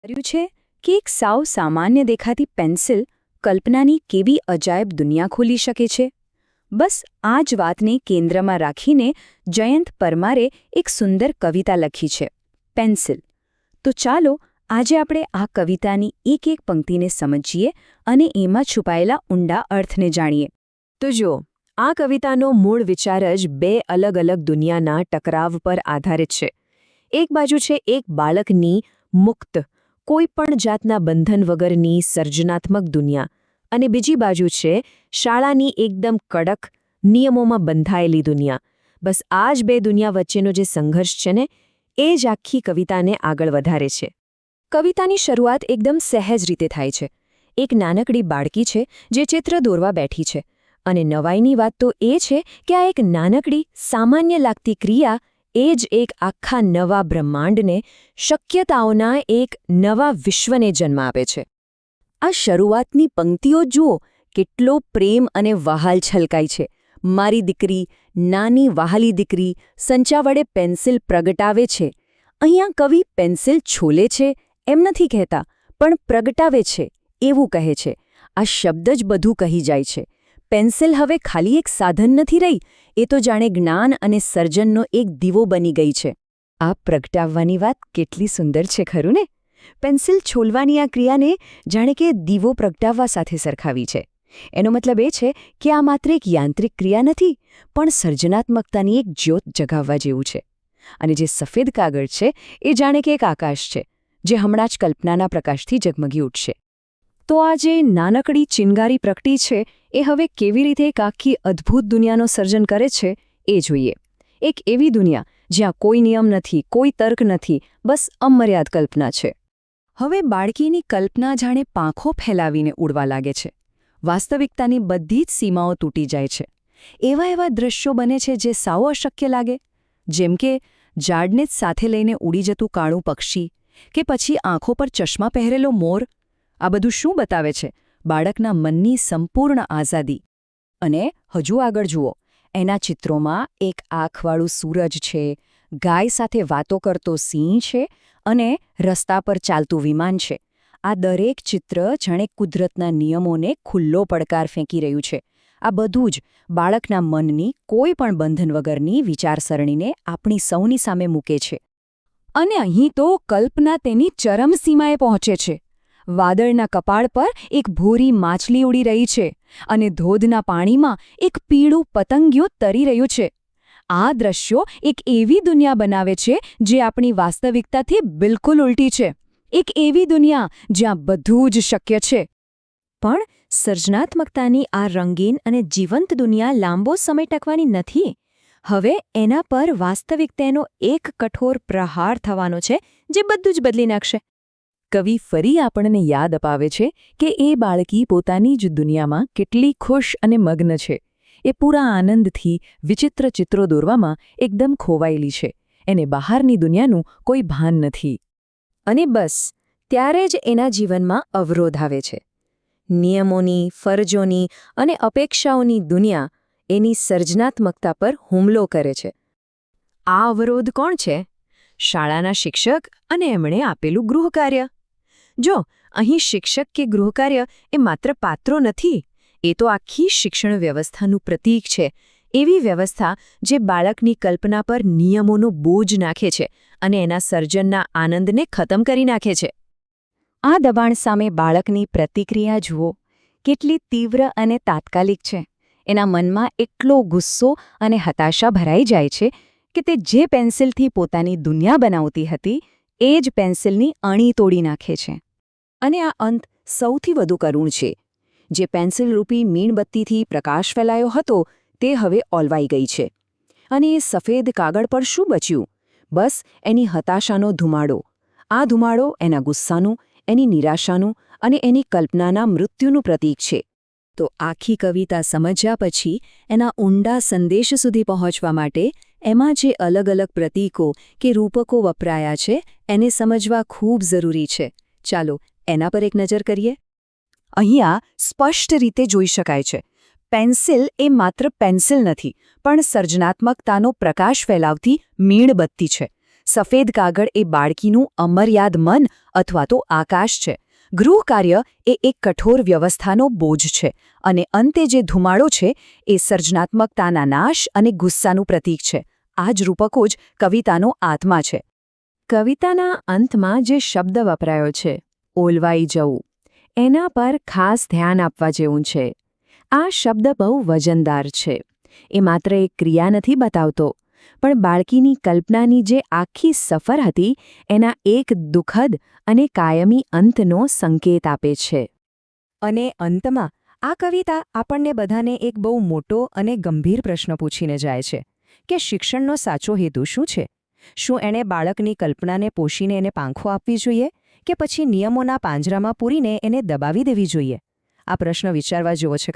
કર્યું છે કે એક સાવ સામાન્ય દેખાતી પેન્સિલ કલ્પનાની કેવી અજાયબ દુનિયા ખોલી શકે છે. બસ આ જ વાતને કેન્દ્રમાં રાખીને જયંત પરમારે એક સુંદર કવિતા લખી છે, પેન્સિલ. તો ચાલો આજે આપણે આ કવિતાની એક એક પંક્તિને સમજીએ અને એમાં છુપાયેલા ઊંડા અર્થને જાણીએ. તો જો, આ કવિતાનો મૂળ વિચાર જ બે અલગ અલગ દુનિયાના ટકરાવ પર આધારિત છે. એક બાજુ છે એક બાળકની મુક્ત, કોઈ પણ જાતના બંધન વગરની સર્જનાત્મક દુનિયા, અને બીજી બાજુ છે શાળાની એકદમ કડક, નિયમોમાં બંધાયેલી દુનિયા. બસ આ જ બે દુનિયા વચ્ચેનો જે સંઘર્ષ છે ને, એ જ આખી કવિતાને આગળ વધારે છે. કવિતાની શરૂઆત એકદમ સહેજ રીતે થાય છે. એક નાનકડી બાળકી છે જે ચિત્ર દોરવા બેઠી છે, અને નવાઈની વાત તો એ છે કે આ એક નાનકડી, સામાન્ય લાગતી ક્રિયા એ જ એક આખા નવા બ્રહ્માંડને, શક્યતાઓના એક નવા વિશ્વને જન્મ આપે છે. આ શરૂઆતની પંક્તિઓ જુઓ, કેટલો પ્રેમ અને વહાલ છલકાય છે. મારી દીકરી, નાની વહાલી દીકરી, સંચા વડે પેન્સિલ પ્રગટાવે છે. અહીંયા કવિ પેન્સિલ છોલે છે એમ નથી કહેતા, પણ પ્રગટાવે છે એવું કહે છે. આ શબ્દ જ બધું કહી જાય છે. પેન્સિલ હવે ખાલી એક સાધન નથી રહી, એ તો જાણે જ્ઞાન અને સર્જનનો એક દીવો બની ગઈ છે. આ પ્રગટાવવાની વાત કેટલી સુંદર છે ખરું ને? પેન્સિલ છોલવાની આ ક્રિયાને જાણે કે દીવો પ્રગટાવવા સાથે સરખાવી છે. એનો મતલબ એ છે કે આ માત્ર એક યાંત્રિક ક્રિયા નથી, પણ સર્જનાત્મકતાની એક જ્યોત જગાવવા જેવું છે. અને જે સફેદ કાગળ છે એ જાણે કે એક આકાશ છે, જે હમણાં જ કલ્પનાના પ્રકાશથી ઝગમગી ઉઠશે. તો આ જે નાનકડી ચિનગારી પ્રગટી છે, એ હવે કેવી રીતે એક આખી અદ્ભુત દુનિયાનું સર્જન કરે છે એ જોઈએ. એક એવી દુનિયા જ્યાં કોઈ નિયમ નથી, કોઈ તર્ક નથી, બસ અમર્યાદ કલ્પના છે. હવે બાળકીની કલ્પના જાણે પાંખો ફેલાવીને ઉડવા લાગે છે. વાસ્તવિકતાની બધી જ સીમાઓ તૂટી જાય છે. એવા એવા દૃશ્યો બને છે જે સાવ અશક્ય લાગે, જેમ કે ઝાડને જ સાથે લઈને ઉડી જતું કાળું પક્ષી, કે પછી આંખો પર ચશ્મા પહેરેલો મોર. આ બધું શું બતાવે છે? બાળકના મનની સંપૂર્ણ આઝાદી. અને હજુ આગળ જુઓ, એના ચિત્રોમાં એક આંખવાળું સૂરજ છે, ગાય સાથે વાતો કરતો સિંહ છે, અને રસ્તા પર ચાલતું વિમાન છે. આ દરેક ચિત્ર જાણે કુદરતના નિયમોને ખુલ્લો પડકાર ફેંકી રહ્યું છે. આ બધું જ બાળકના મનની કોઈ પણ બંધન વગરની વિચારસરણીને આપણી સૌની સામે મૂકે છે. અને અહીં તો કલ્પના તેની ચરમસીમાએ પહોંચે છે. વાદળના કપાળ પર એક ભૂરી માછલી ઉડી રહી છે, અને ધોધના પાણીમાં એક પીળું પતંગિયું તરી રહ્યું છે. આ દ્રશ્યો એક એવી દુનિયા બનાવે છે જે આપણી વાસ્તવિકતાથી બિલકુલ ઉલટી છે. એક એવી દુનિયા જ્યાં બધું જ શક્ય છે. પણ સર્જનાત્મકતાની આ રંગીન અને જીવંત દુનિયા લાંબો સમય ટકવાની નથી. હવે એના પર વાસ્તવિકતાનો એક કઠોર પ્રહાર થવાનો છે જે બધું જ બદલી નાખશે. કવિ ફરી આપણને યાદ અપાવે છે કે એ બાળકી પોતાની જ દુનિયામાં કેટલી ખુશ અને મગ્ન છે. એ પૂરા આનંદથી વિચિત્ર ચિત્રો દોરવામાં એકદમ ખોવાયેલી છે. એને બહારની દુનિયાનું કોઈ ભાન નથી. અને બસ ત્યારે જ એના જીવનમાં અવરોધ આવે છે. નિયમોની, ફરજોની અને અપેક્ષાઓની દુનિયા એની સર્જનાત્મકતા પર હુમલો કરે છે. આ અવરોધ કોણ છે? શાળાના શિક્ષક અને એમણે આપેલું ગૃહકાર્ય. જો, અહીં શિક્ષક કે ગૃહકાર્ય એ માત્ર પાત્રો નથી, એ તો આખી શિક્ષણ વ્યવસ્થાનું પ્રતીક છે. એવી વ્યવસ્થા જે બાળકની કલ્પના પર નિયમોનો બોજ નાખે છે અને એના સર્જનના આનંદને ખતમ કરી નાખે છે. આ દબાણ સામે બાળકની પ્રતિક્રિયા જુઓ, કેટલી તીવ્ર અને તાત્કાલિક છે. એના મનમાં એટલો ગુસ્સો અને હતાશા ભરાઈ જાય છે કે તે જે પેન્સિલથી પોતાની દુનિયા બનાવતી હતી, એ જ પેન્સિલની અણી તોડી નાખે છે. અને આ અંત સૌથી વધુ કરુણ છે. જે પેન્સિલરૂપી મીણબત્તીથી પ્રકાશ ફેલાયો હતો, તે હવે ઓલવાઈ ગઈ છે. અને એ સફેદ કાગળ પર શું બચ્યું? બસ એની હતાશાનો ધુમાડો. આ ધુમાડો એના ગુસ્સાનું, એની નિરાશાનું અને એની કલ્પનાના મૃત્યુનું પ્રતીક છે. તો આખી કવિતા સમજ્યા પછી એના ઊંડા સંદેશ સુધી પહોંચવા માટે એમાં જે અલગ અલગ પ્રતીકો કે રૂપકો વપરાયા છે, એને સમજવા ખૂબ જરૂરી છે. ચાલો એના પર એક નજર કરીએ. અહીંયા સ્પષ્ટ રીતે જોઈ શકાય છે, પેન્સિલ એ માત્ર પેન્સિલ નથી, પણ સર્જનાત્મકતાનો પ્રકાશ ફેલાવતી મીણબત્તી છે. સફેદ કાગળ એ બાળકીનું અમર્યાદ મન અથવા તો આકાશ છે. ગૃહ કાર્ય એ એક કઠોર વ્યવસ્થાનો બોજ છે અને અંતે જે ધુમાડો છે એ સર્જનાત્મકતાના નાશ અને ગુસ્સાનું પ્રતીક છે. આ જ રૂપકો જ કવિતાનો આત્મા છે. કવિતાના અંતમાં જે શબ્દ વપરાયો છે, ઓલવાઈ જવું, એના પર ખાસ ધ્યાન આપવા જેવું છે. આ શબ્દ બહુ વજનદાર છે. એ માત્ર એક ક્રિયા નથી બતાવતો, પણ બાળકીની કલ્પનાની જે આખી સફર હતી એના એક દુઃખદ અને કાયમી અંતનો સંકેત આપે છે. અને અંતમાં આ કવિતા આપણને બધાને એક બહુ મોટો અને ગંભીર પ્રશ્ન પૂછીને જાય છે કે શિક્ષણનો સાચો હેતુ શું છે? શું એણે બાળકની કલ્પનાને પોષીને એને પાંખો આપવી જોઈએ કે પછી નિયમોના પાંજરામાં પૂરીને એને દબાવી દેવી જોઈએ? આ પ્રશ્ન વિચારવા જેવો છે.